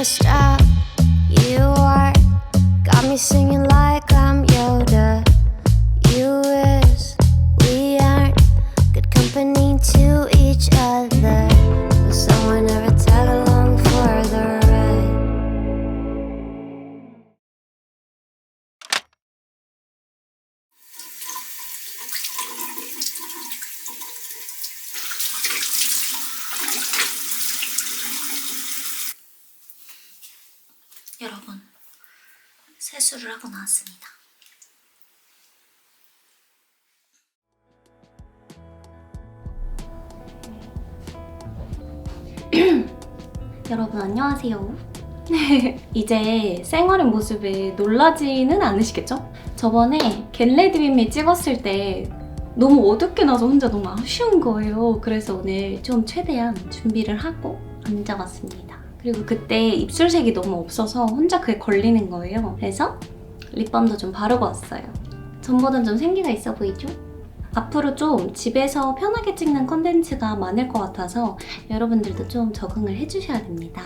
stop. You are got me singing like I'm Yoda. You is we aren't good company to each other. Will someone ever tag along for the ride? 여러분, 세수를 하고 나왔습니다. 여러분 안녕하세요. 이제 생활의 모습에 놀라지는 않으시겠죠? 저번에 겟레디윈미 찍었을 때 너무 어둡게 나서 혼자 너무 아쉬운 거예요. 그래서 오늘 좀 최대한 준비를 하고 앉아봤습니다. 그리고 그때 입술색이 너무 없어서 혼자 그게 걸리는 거예요. 그래서 립밤도 좀 바르고 왔어요. 전보단 좀 생기가 있어 보이죠? 앞으로 좀 집에서 편하게 찍는 컨텐츠가 많을 것 같아서 여러분들도 좀 적응을 해주셔야 됩니다.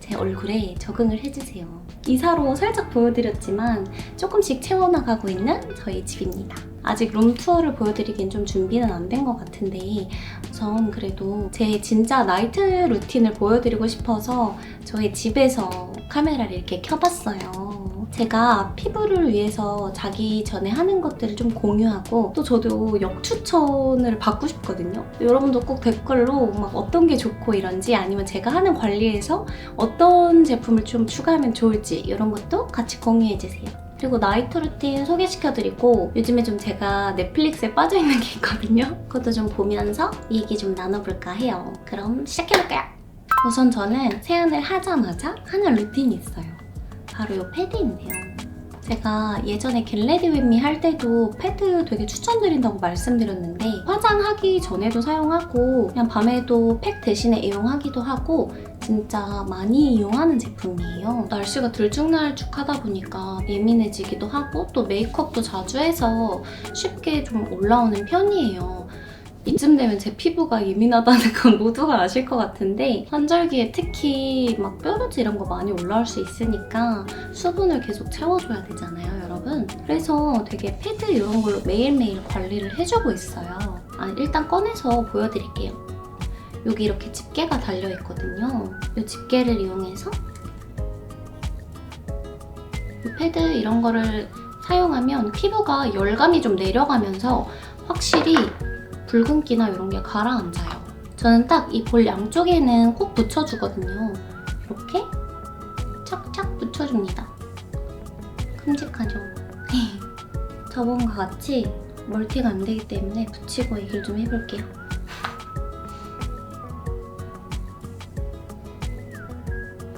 제 얼굴에 적응을 해주세요. 이사로 살짝 보여드렸지만 조금씩 채워나가고 있는 저희 집입니다. 아직 룸투어를 보여드리기엔 좀 준비는 안 된 것 같은데 우선 그래도 제 진짜 나이트 루틴을 보여드리고 싶어서 저희 집에서 카메라를 이렇게 켜봤어요. 제가 피부를 위해서 자기 전에 하는 것들을 좀 공유하고 또 저도 역추천을 받고 싶거든요. 여러분도 꼭 댓글로 막 어떤 게 좋고 이런지 아니면 제가 하는 관리에서 어떤 제품을 좀 추가하면 좋을지 이런 것도 같이 공유해주세요. 그리고 나이트 루틴 소개시켜드리고 요즘에 좀 제가 넷플릭스에 빠져있는 게 있거든요. 그것도 좀 보면서 얘기 좀 나눠볼까 해요. 그럼 시작해볼까요? 우선 저는 세안을 하자마자 하는 루틴이 있어요. 바로 이 패드인데요. 제가 예전에 겟레디윈미 할 때도 패드 되게 추천드린다고 말씀드렸는데 화장하기 전에도 사용하고 그냥 밤에도 팩 대신에 이용하기도 하고 진짜 많이 이용하는 제품이에요. 날씨가 들쭉날쭉하다 보니까 예민해지기도 하고 또 메이크업도 자주 해서 쉽게 좀 올라오는 편이에요. 이쯤 되면 제 피부가 예민하다는 건 모두가 아실 것 같은데 환절기에 특히 막 뾰루지 이런 거 많이 올라올 수 있으니까 수분을 계속 채워줘야 되잖아요, 여러분. 그래서 되게 패드 이런 걸로 매일매일 관리를 해주고 있어요. 일단 꺼내서 보여드릴게요. 여기 이렇게 집게가 달려있거든요. 이 집게를 이용해서 이 패드 이런 거를 사용하면 피부가 열감이 좀 내려가면서 확실히 붉은기나 이런 게 가라앉아요. 저는 딱 이 볼 양쪽에는 꼭 붙여주거든요. 이렇게 착착 붙여줍니다. 큼직하죠? 저번과 같이 멀티가 안 되기 때문에 붙이고 얘기를 좀 해볼게요.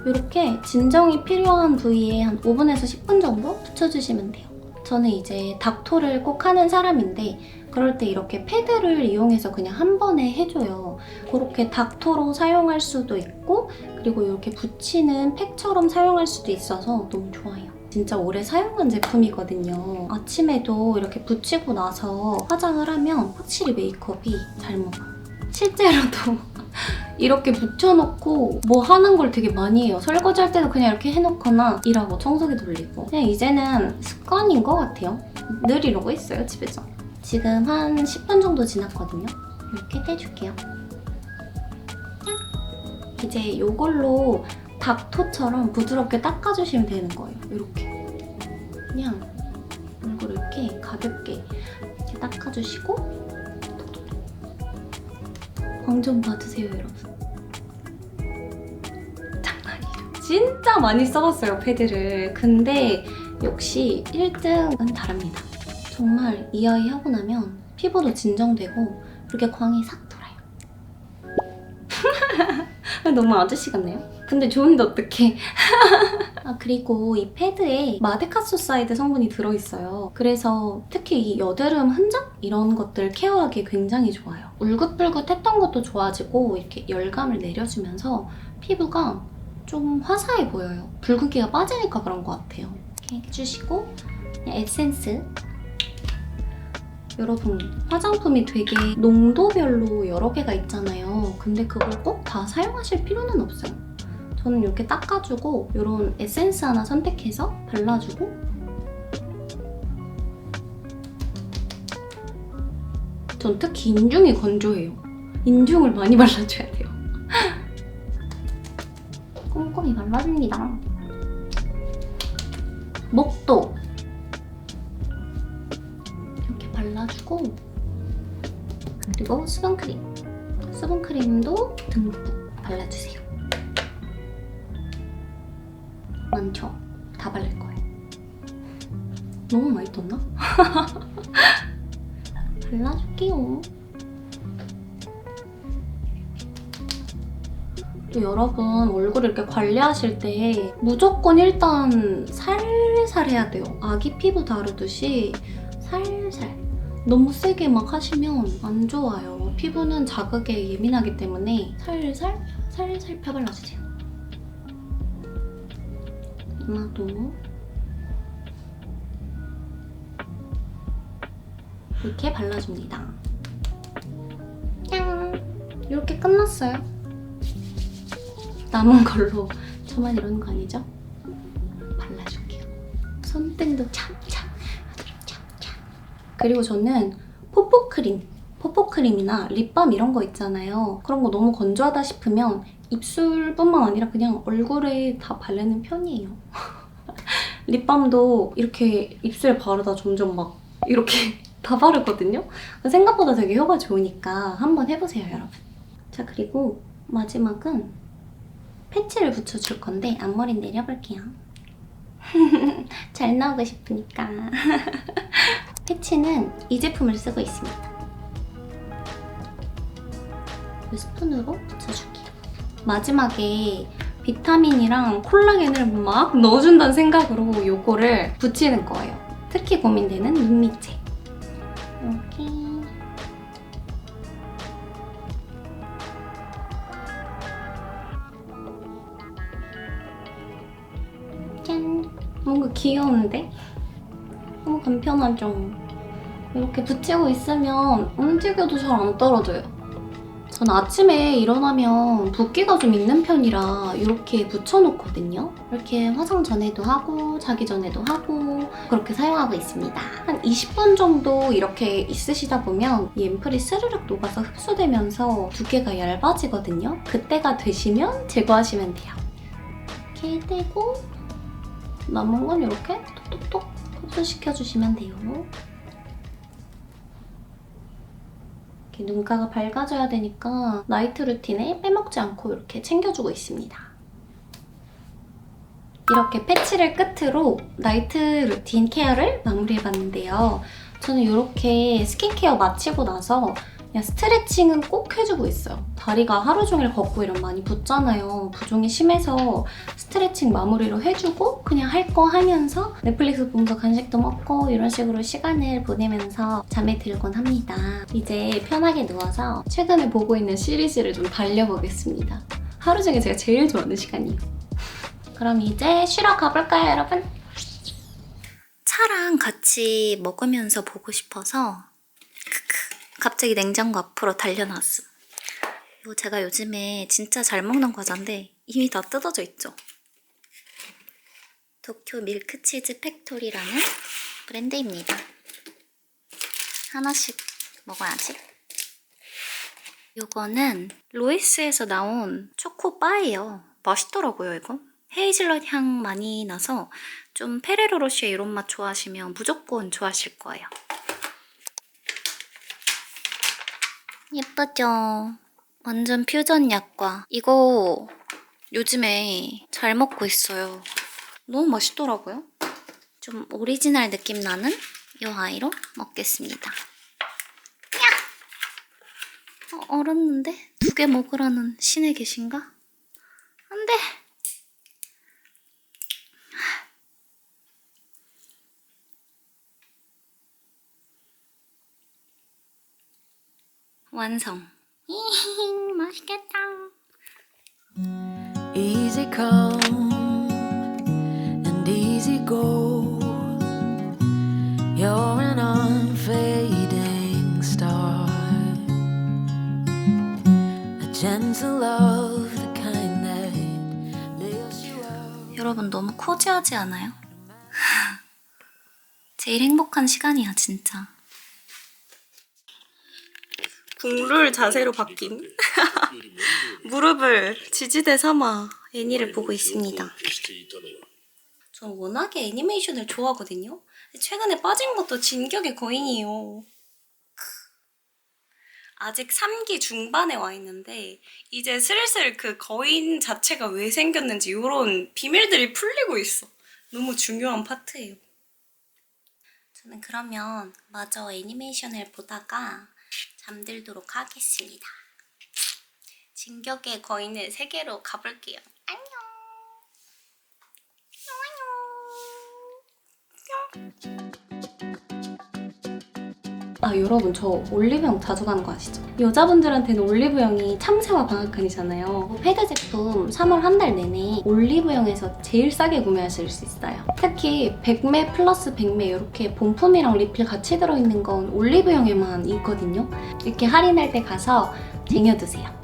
이렇게 진정이 필요한 부위에 한 5분에서 10분 정도 붙여주시면 돼요. 저는 이제 닥토를 꼭 하는 사람인데 그럴 때 이렇게 패드를 이용해서 그냥 한 번에 해줘요. 그렇게 닥토로 사용할 수도 있고 그리고 이렇게 붙이는 팩처럼 사용할 수도 있어서 너무 좋아요. 진짜 오래 사용한 제품이거든요. 아침에도 이렇게 붙이고 나서 화장을 하면 확실히 메이크업이 잘 먹어요. 실제로도 이렇게 붙여놓고 뭐 하는 걸 되게 많이 해요. 설거지할 때도 그냥 이렇게 해놓거나 일하고 청소기 돌리고 그냥 이제는 습관인 것 같아요. 늘 이러고 있어요, 집에서. 지금 한 10분 정도 지났거든요. 이렇게 떼줄게요. 이제 이걸로 닥토처럼 부드럽게 닦아주시면 되는 거예요. 이렇게. 그냥 얼굴 이렇게 가볍게 이렇게 닦아주시고 광 좀 봐주세요, 여러분. 장난이에요. 진짜 많이 써봤어요, 패드를. 근데 역시 1등은 다릅니다. 정말 이 아이 하고 나면 피부도 진정되고 이렇게 광이 싹 돌아요. 너무 아저씨 같네요? 근데 좋은데 어떡해. 그리고 이 패드에 마데카소사이드 성분이 들어있어요. 그래서 특히 이 여드름 흔적? 이런 것들 케어하기 굉장히 좋아요. 울긋불긋했던 것도 좋아지고 이렇게 열감을 내려주면서 피부가 좀 화사해 보여요. 붉은기가 빠지니까 그런 것 같아요. 이렇게 해주시고 그냥 에센스. 여러분, 화장품이 되게 농도별로 여러 개가 있잖아요. 근데 그걸 꼭 다 사용하실 필요는 없어요. 저는 이렇게 닦아주고 이런 에센스 하나 선택해서 발라주고 전 특히 인중이 건조해요. 인중을 많이 발라줘야 돼요. 꼼꼼히 발라줍니다. 목도 이렇게 발라주고 그리고 수분크림. 수분크림도 듬뿍 발라주세요. 많죠? 다 바를 거예요. 너무 많이 떴나? 발라줄게요. 또 여러분 얼굴 이렇게 관리하실 때 무조건 일단 살살 해야 돼요. 아기 피부 다루듯이 살살. 너무 세게 막 하시면 안 좋아요. 피부는 자극에 예민하기 때문에 살살 펴발라주세요. 이마도 이렇게 발라줍니다. 짠! 이렇게 끝났어요. 남은 걸로 저만 이러는 거 아니죠? 발라줄게요. 손등도 찹찹. 그리고 저는 포포크림이나 립밤 이런 거 있잖아요. 그런 거 너무 건조하다 싶으면 입술뿐만 아니라 그냥 얼굴에 다 바르는 편이에요. 립밤도 이렇게 입술에 바르다 점점 막 이렇게 다 바르거든요. 생각보다 되게 효과 좋으니까 한번 해보세요, 여러분. 자, 그리고 마지막은 패치를 붙여줄 건데 앞머리 내려볼게요. 잘 나오고 싶으니까. 패치는 이 제품을 쓰고 있습니다. 이 스푼으로 붙여줄게요. 마지막에 비타민이랑 콜라겐을 막 넣어준다는 생각으로 이거를 붙이는 거예요. 특히 고민되는 눈 밑에. 이렇게. 짠! 뭔가 귀여운데? 너무 간편하죠? 이렇게 붙이고 있으면 움직여도 잘 안 떨어져요. 전 아침에 일어나면 붓기가 좀 있는 편이라 이렇게 붙여놓거든요. 이렇게 화장 전에도 하고 자기 전에도 하고 그렇게 사용하고 있습니다. 한 20분 정도 이렇게 있으시다 보면 이 앰플이 스르륵 녹아서 흡수되면서 두께가 얇아지거든요. 그때가 되시면 제거하시면 돼요. 이렇게 떼고 남은 건 이렇게 톡톡톡 흡수시켜주시면 돼요. 이렇게 눈가가 밝아져야 되니까 나이트 루틴에 빼먹지 않고 이렇게 챙겨주고 있습니다. 이렇게 패치를 끝으로 나이트 루틴 케어를 마무리해봤는데요. 저는 이렇게 스킨케어 마치고 나서 그냥 스트레칭은 꼭 해주고 있어요. 다리가 하루 종일 걷고 이러면 많이 붓잖아요. 부종이 심해서 스트레칭 마무리로 해주고 그냥 할 거 하면서 넷플릭스 보면서 간식도 먹고 이런 식으로 시간을 보내면서 잠에 들곤 합니다. 이제 편하게 누워서 최근에 보고 있는 시리즈를 좀 달려보겠습니다. 하루 중에 제가 제일 좋아하는 시간이에요. 그럼 이제 쉬러 가볼까요, 여러분? 차랑 같이 먹으면서 보고 싶어서 갑자기 냉장고 앞으로 달려나왔음. 이거 제가 요즘에 진짜 잘 먹는 과자인데 이미 다 뜯어져 있죠? 도쿄 밀크치즈 팩토리라는 브랜드입니다. 하나씩 먹어야지. 이거는 로이스에서 나온 초코바예요. 맛있더라고요, 이거. 헤이즐넛 향 많이 나서 좀 페레로 로쉐 이런 맛 좋아하시면 무조건 좋아하실 거예요. 예쁘죠? 완전 퓨전 약과. 이거 요즘에 잘 먹고 있어요. 너무 맛있더라고요. 좀 오리지널 느낌 나는 이 아이로 먹겠습니다. 야! 얼었는데? 2개 먹으라는 신에 계신가? 안 돼! 완성. 맛있겠다. Easy come and easy go. You're an unfading star, a gentle love, the kind that 여러분 너무 코지하지 않아요? 제일 행복한 시간이야 진짜. 국룰 자세로 바뀜. 무릎을 지지대 삼아 애니를 보고 있습니다. 전 워낙에 애니메이션을 좋아하거든요. 최근에 빠진 것도 진격의 거인이에요. 아직 3기 중반에 와 있는데 이제 슬슬 그 거인 자체가 왜 생겼는지 이런 비밀들이 풀리고 있어. 너무 중요한 파트예요. 저는 그러면 마저 애니메이션을 보다가 잠들도록 하겠습니다. 진격의 거인의 세계로 가볼게요. 안녕. 아 여러분 저 올리브영 자주 가는 거 아시죠? 여자분들한테는 올리브영이 참새와 방앗간이잖아요. 패드 제품 3월 한 달 내내 올리브영에서 제일 싸게 구매하실 수 있어요. 특히 100매 플러스 100매 이렇게 본품이랑 리필 같이 들어있는 건 올리브영에만 있거든요. 이렇게 할인할 때 가서 쟁여두세요.